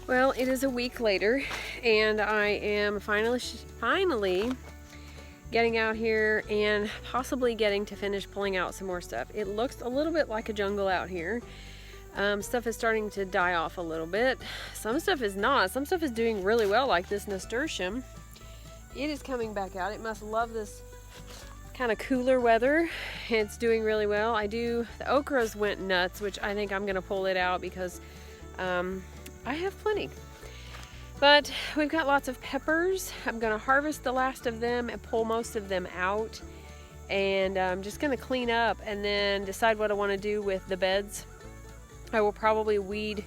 Well, it is a week later, and I am finally getting out here and possibly getting to finish pulling out some more stuff. It looks a little bit like a jungle out here. Stuff is starting to die off a little bit. Some stuff is not. Some stuff is doing really well, like this nasturtium. It is coming back out. It must love this kind of cooler weather. It's doing really well. The okras went nuts, which I think I'm gonna pull it out because I have plenty. But we've got lots of peppers. I'm gonna harvest the last of them and pull most of them out. And I'm just gonna clean up and then decide what I wanna do with the beds. I will probably weed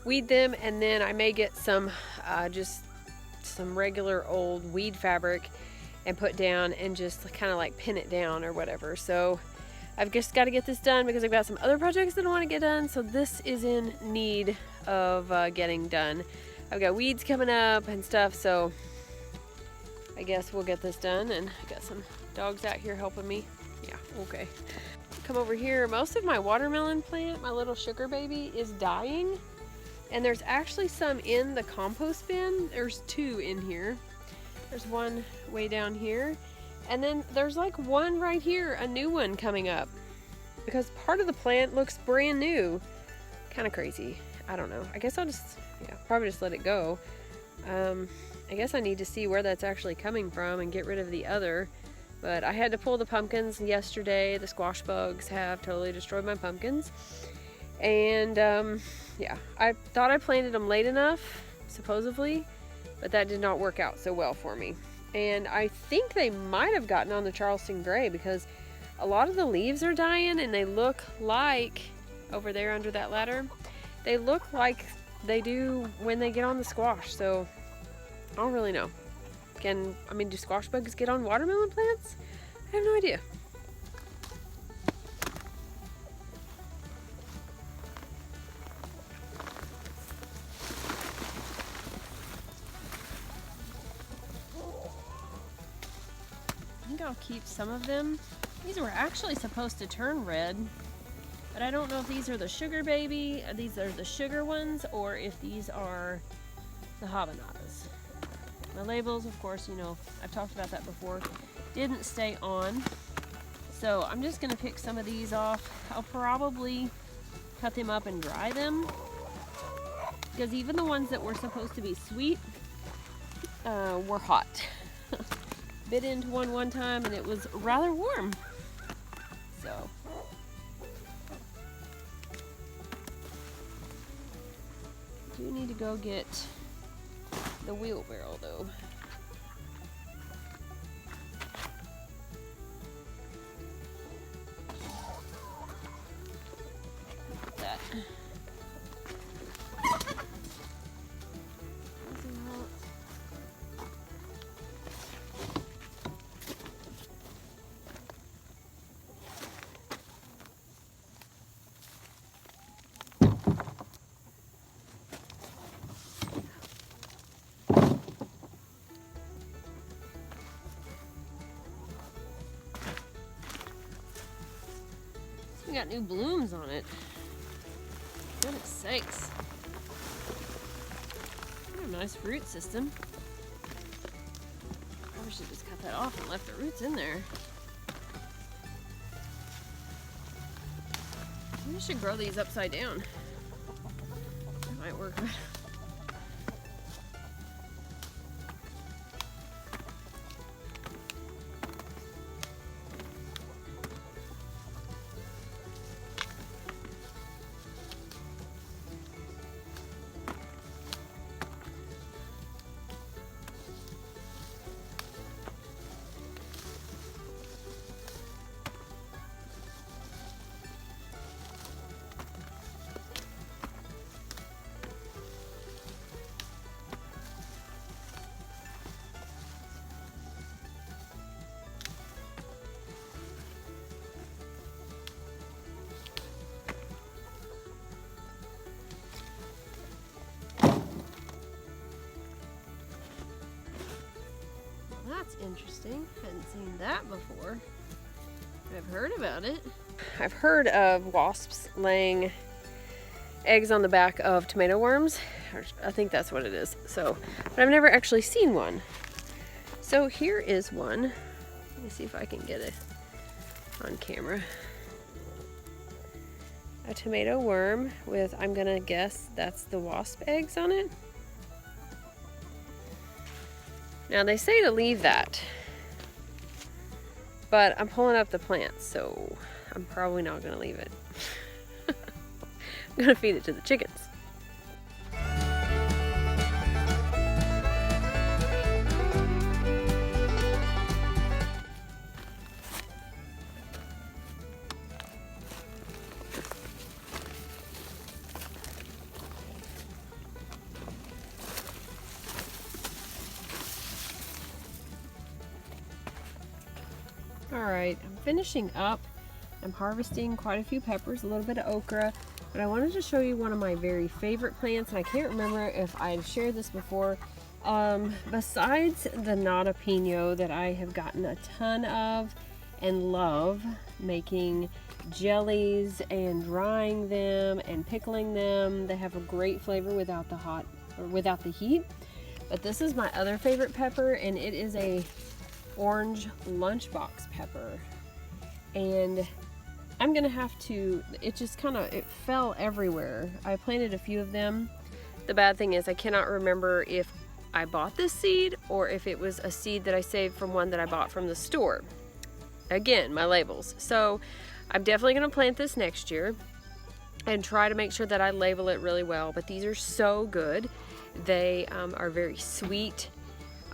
them, and then I may get just some regular old weed fabric and put down and just kind of like pin it down or whatever. So I've just got to get this done because I've got some other projects that I want to get done. So this is in need of getting done. I've got weeds coming up and stuff, so I guess we'll get this done. And I got some dogs out here helping me. Yeah, okay. Come over here. Most of my watermelon plant, my little sugar baby, is dying. And there's actually some in the compost bin. There's 2 in here. There's one way down here. And then there's like one right here, a new one coming up. Because part of the plant looks brand new. Kind of crazy. I don't know. I guess I'll just, probably just let it go. I guess I need to see where that's actually coming from and get rid of the other. But I had to pull the pumpkins yesterday. The squash bugs have totally destroyed my pumpkins. And I thought I planted them late enough, supposedly, but that did not work out so well for me. And I think they might have gotten on the Charleston Gray because a lot of the leaves are dying and they look like, over there under that ladder, they look like they do when they get on the squash. So I don't really know. Do squash bugs get on watermelon plants? I have no idea. I think I'll keep some of them. These were actually supposed to turn red, but I don't know if these are the sugar baby, these are the sugar ones, or if these are the habanadas. My labels, of course, I've talked about that before, didn't stay on. So I'm just gonna pick some of these off. I'll probably cut them up and dry them, because even the ones that were supposed to be sweet were hot. Bit into one time and it was rather warm. So I do need to go get the wheelbarrow though. That. We got new blooms on it. Goodness sakes. What a nice root system. Probably should just cut that off and left the roots in there. Maybe I should grow these upside down. That might work. That's interesting. Hadn't seen that before. I've heard about it. I've heard of wasps laying eggs on the back of tomato worms. I think that's what it is. So, but I've never actually seen one. So here is one. Let me see if I can get it on camera. A tomato worm with, I'm gonna guess that's the wasp eggs on it. Now they say to leave that, but I'm pulling up the plant, so I'm probably not gonna leave it. I'm gonna feed it to the chickens. Alright, I'm finishing up. I'm harvesting quite a few peppers, a little bit of okra, but I wanted to show you one of my very favorite plants, and I can't remember if I've shared this before. Besides the jalapeno that I have gotten a ton of and love making jellies and drying them and pickling them. They have a great flavor without the heat. But this is my other favorite pepper, and it is a orange lunchbox pepper. And I'm gonna have to, it fell everywhere. I planted a few of them. The bad thing is I cannot remember if I bought this seed or if it was a seed that I saved from one that I bought from the store. Again, my labels. So I'm definitely gonna plant this next year and try to make sure that I label it really well. But these are so good. They are very sweet.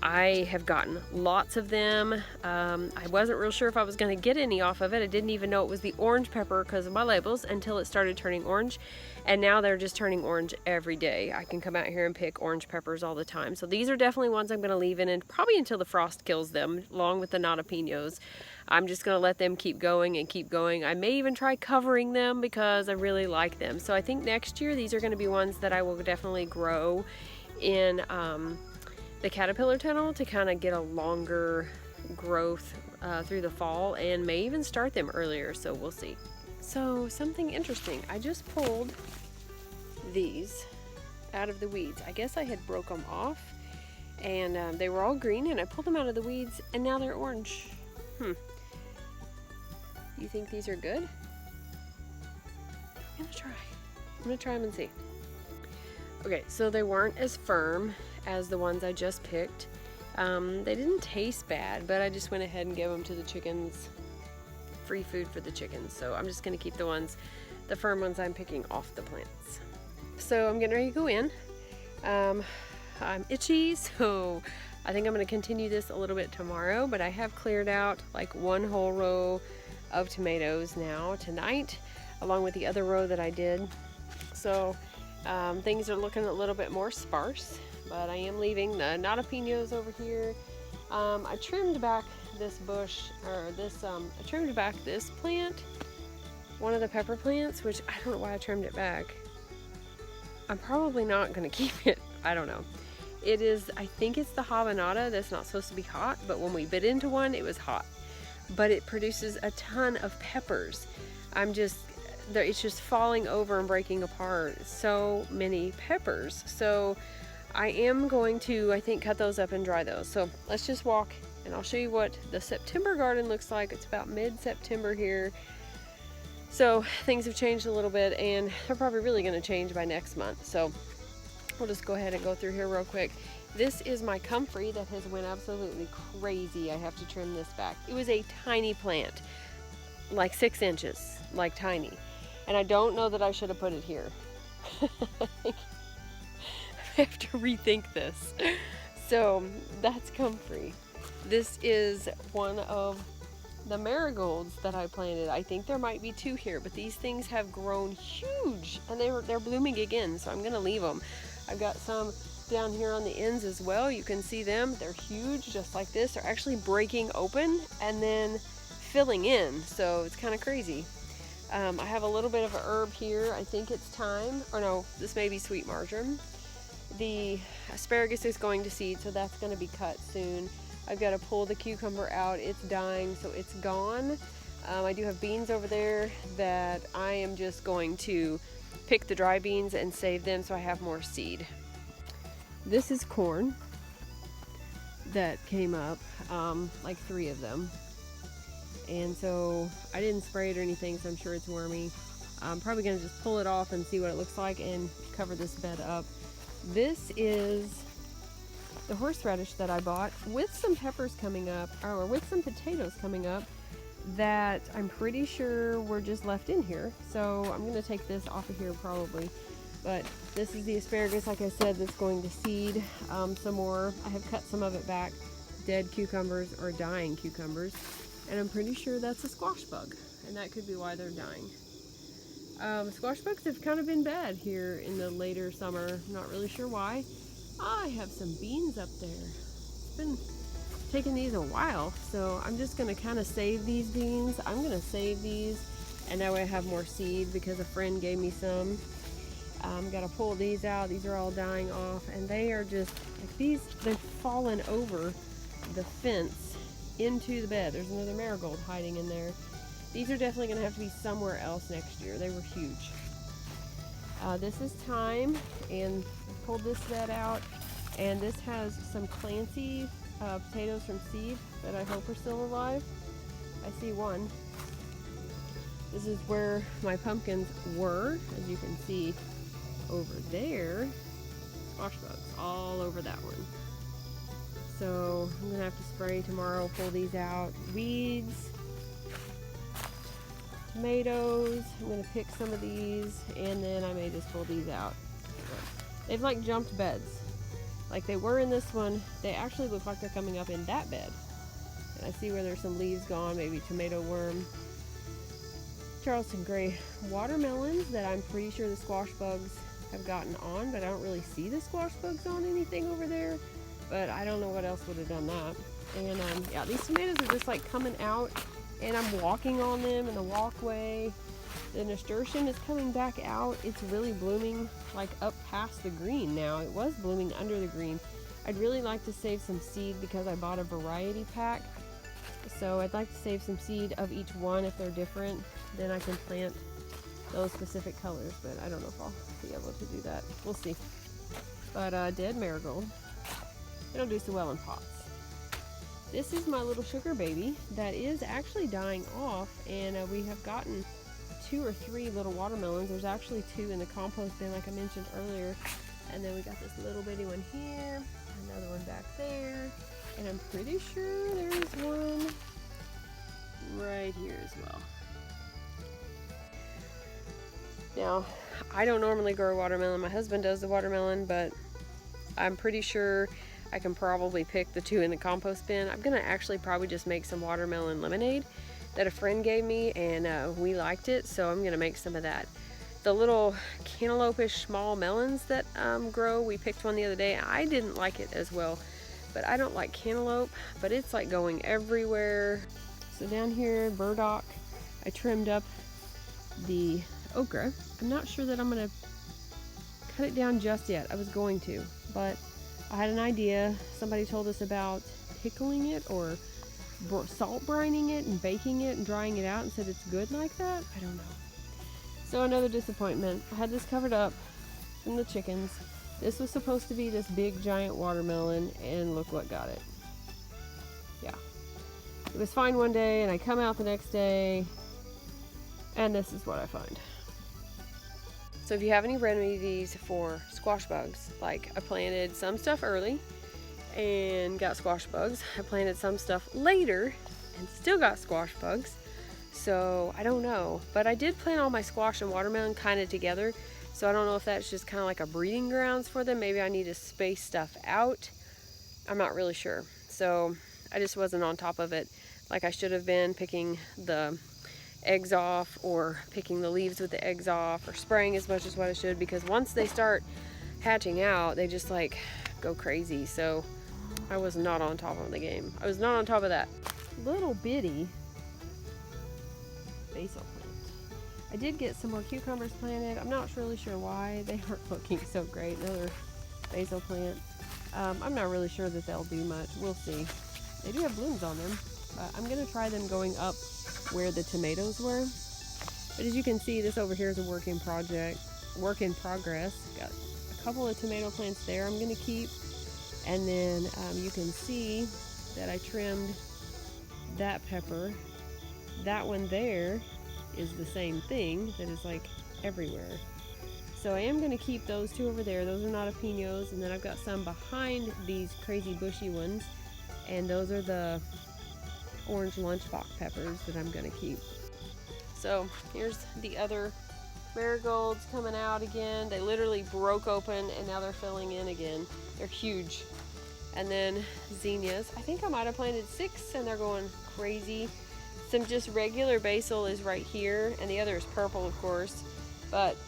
I have gotten lots of them. I wasn't real sure if I was going to get any off of it. I didn't even know it was the orange pepper because of my labels until it started turning orange. And now they're just turning orange every day. I can come out here and pick orange peppers all the time. So these are definitely ones I'm going to leave in and probably until the frost kills them, along with the jalapenos. I'm just going to let them keep going and keep going. I may even try covering them because I really like them. So I think next year these are going to be ones that I will definitely grow in the caterpillar tunnel to kind of get a longer growth through the fall, and may even start them earlier, so we'll see. So something interesting, I just pulled these out of the weeds. I guess I had broke them off, and they were all green, and I pulled them out of the weeds and now they're orange. You think these are good? I'm gonna try them and see. Okay, so they weren't as firm as the ones I just picked. They didn't taste bad, but I just went ahead and gave them to the chickens. Free food for the chickens. So I'm just gonna keep the firm ones I'm picking off the plants. So I'm getting ready to go in. I'm itchy, so I think I'm gonna continue this a little bit tomorrow, but I have cleared out like one whole row of tomatoes now tonight, along with the other row that I did. So things are looking a little bit more sparse, but I am leaving the jalapenos over here. I trimmed back this bush, or this, I trimmed back this plant, one of the pepper plants, which I don't know why I trimmed it back. I'm probably not gonna keep it, I don't know. It is, I think it's the habanada that's not supposed to be hot, but when we bit into one, it was hot. But it produces a ton of peppers. It's just falling over and breaking apart. So many peppers. So I am going to, I think, cut those up and dry those. So let's just walk and I'll show you what the September garden looks like. It's about mid-September here. So things have changed a little bit, and they're probably really going to change by next month. So we'll just go ahead and go through here real quick. This is my comfrey that has went absolutely crazy. I have to trim this back. It was a tiny plant, like 6 inches, like tiny. And I don't know that I should have put it here. I have to rethink this. So that's comfrey. This is one of the marigolds that I planted. I think there might be 2 here, but these things have grown huge, and they're blooming again, so I'm gonna leave them. I've got some down here on the ends as well. You can see them. They're huge, just like this. They're actually breaking open and then filling in, so it's kind of crazy. I have a little bit of a herb here. I think it's thyme, or no, this may be sweet marjoram. The asparagus is going to seed, so that's going to be cut soon. I've got to pull the cucumber out. It's dying, so it's gone. I do have beans over there that I am just going to pick the dry beans and save them so I have more seed. This is corn that came up, like 3 of them. And so I didn't spray it or anything, so I'm sure it's wormy. I'm probably gonna just pull it off and see what it looks like and cover this bed up. This is the horseradish that I bought with some peppers coming up, or with some potatoes coming up, that I'm pretty sure were just left in here. So I'm gonna take this off of here probably. But this is the asparagus, like I said, that's going to seed some more. I have cut some of it back, dead cucumbers or dying cucumbers. And I'm pretty sure that's a squash bug, and that could be why they're dying. Squash bugs have kind of been bad here in the later summer. Not really sure why. I have some beans up there. It's been taking these a while, so I'm just gonna kind of save these beans. I'm gonna save these, and that way I have more seed because a friend gave me some. Gotta pull these out. These are all dying off, and they are just like these. They've fallen over the fence into the bed. There's another marigold hiding in there. These are definitely going to have to be somewhere else next year. They were huge. This is thyme, and I pulled this bed out, and this has some Clancy potatoes from seed that I hope are still alive. I see one. This is where my pumpkins were, as you can see over there. Squash bugs all over that one. So I'm gonna have to spray tomorrow, pull these out. Weeds, tomatoes, I'm gonna pick some of these, and then I may just pull these out. They've like jumped beds. Like they were in this one, they actually look like they're coming up in that bed. And I see where there's some leaves gone, maybe tomato worm. Charleston gray watermelons that I'm pretty sure the squash bugs have gotten on, but I don't really see the squash bugs on anything over there. But I don't know what else would have done that. And yeah, these tomatoes are just like coming out, and I'm walking on them in the walkway. The nasturtium is coming back out. It's really blooming like up past the green now. It was blooming under the green. I'd really like to save some seed because I bought a variety pack. So I'd like to save some seed of each one if they're different. Then I can plant those specific colors, but I don't know if I'll be able to do that. We'll see. But dead marigold. It'll do so well in pots. This is my little sugar baby that is actually dying off, and we have gotten 2 or 3 little watermelons. There's actually 2 in the compost bin like I mentioned earlier, and then we got this little bitty one here, another one back there, and I'm pretty sure there's one right here as well. Now, I don't normally grow watermelon. My husband does the watermelon, but I'm pretty sure I can probably pick the 2 in the compost bin. I'm gonna actually probably just make some watermelon lemonade that a friend gave me, and we liked it, so I'm gonna make some of that. The little cantaloupe-ish small melons that grow, we picked one the other day. I didn't like it as well, but I don't like cantaloupe, but it's like going everywhere. So down here, burdock, I trimmed up the okra. I'm not sure that I'm gonna cut it down just yet. I was going to, but I had an idea. Somebody told us about pickling it or salt brining it and baking it and drying it out and said it's good like that. I don't know. So another disappointment. I had this covered up from the chickens. This was supposed to be this big giant watermelon, and look what got it. Yeah. It was fine one day, and I come out the next day, and this is what I find. So if you have any remedies for squash bugs, like I planted some stuff early and got squash bugs. I planted some stuff later and still got squash bugs. So I don't know, but I did plant all my squash and watermelon kind of together. So I don't know if that's just kind of like a breeding grounds for them. Maybe I need to space stuff out. I'm not really sure. So I just wasn't on top of it like I should have been, picking the eggs off or picking the leaves with the eggs off or spraying as much as what I should, because once they start hatching out, they just like go crazy. So I was not on top of the game. I was not on top of that. Little bitty basil plant. I did get some more cucumbers planted. I'm not really sure why. They aren't looking so great. Another basil plant. I'm not really sure that they'll do much. We'll see. They do have blooms on them. I'm going to try them going up where the tomatoes were. But as you can see, this over here is a working project. work in progress. Got a couple of tomato plants there I'm gonna keep. And then you can see that I trimmed that pepper. That one there is the same thing that is like everywhere. So I am going to keep those two over there. Those are not jalapenos. And then I've got some behind these crazy bushy ones. And those are the orange lunchbox peppers that I'm going to keep. So here's the other marigolds coming out again. They literally broke open and now they're filling in again. They're huge. And then zinnias. I think I might have planted 6 and they're going crazy. Some just regular basil is right here, and the other is purple, of course. But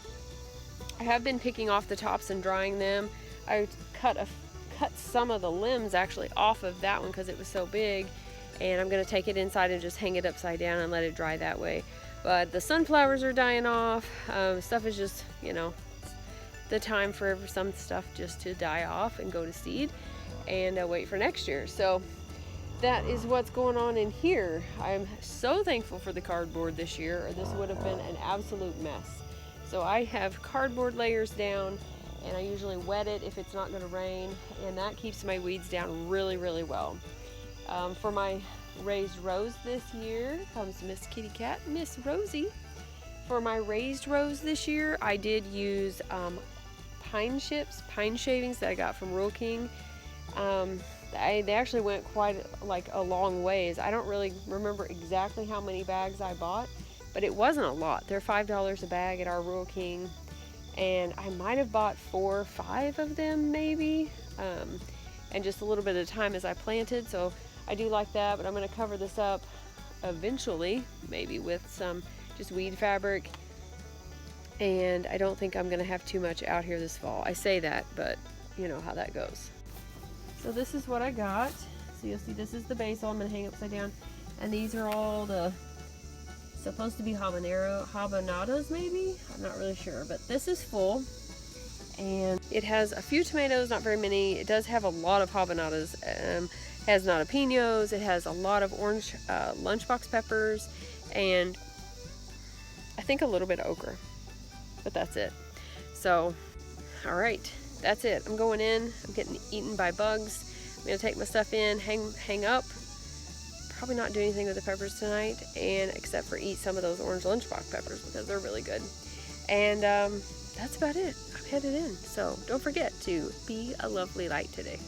I have been picking off the tops and drying them. I cut some of the limbs actually off of that one because it was so big, and I'm gonna take it inside and just hang it upside down and let it dry that way. But the sunflowers are dying off. Stuff is just, you know, the time for some stuff just to die off and go to seed and wait for next year. So that is what's going on in here. I'm so thankful for the cardboard this year, or this would have been an absolute mess. So I have cardboard layers down, and I usually wet it if it's not going to rain, and that keeps my weeds down really, really well. For my raised rose this year comes Miss Kitty Cat, Miss Rosie. For my raised rose this year, I did use pine shavings that I got from Rural King. They actually went quite like a long ways. I don't really remember exactly how many bags I bought, but it wasn't a lot. They're $5 a bag at our Rural King, and I might have bought 4 or 5 of them maybe, and just a little bit of time as I planted. So I do like that, but I'm going to cover this up eventually, maybe with some just weed fabric, and I don't think I'm going to have too much out here this fall. I say that, but you know how that goes. So this is what I got. So you'll see this is the basil I'm going to hang upside down. And these are all the supposed to be habanadas maybe? I'm not really sure. But this is full. And it has a few tomatoes, not very many. It does have a lot of habanadas. It has jalapenos. It has a lot of orange lunchbox peppers. And I think a little bit of okra. But that's it. So, all right. That's it. I'm going in. I'm getting eaten by bugs. I'm going to take my stuff in, hang up. Probably not do anything with the peppers tonight, and except for eat some of those orange lunchbox peppers because they're really good. And that's about it. I'm headed in. So don't forget to be a lovely light today.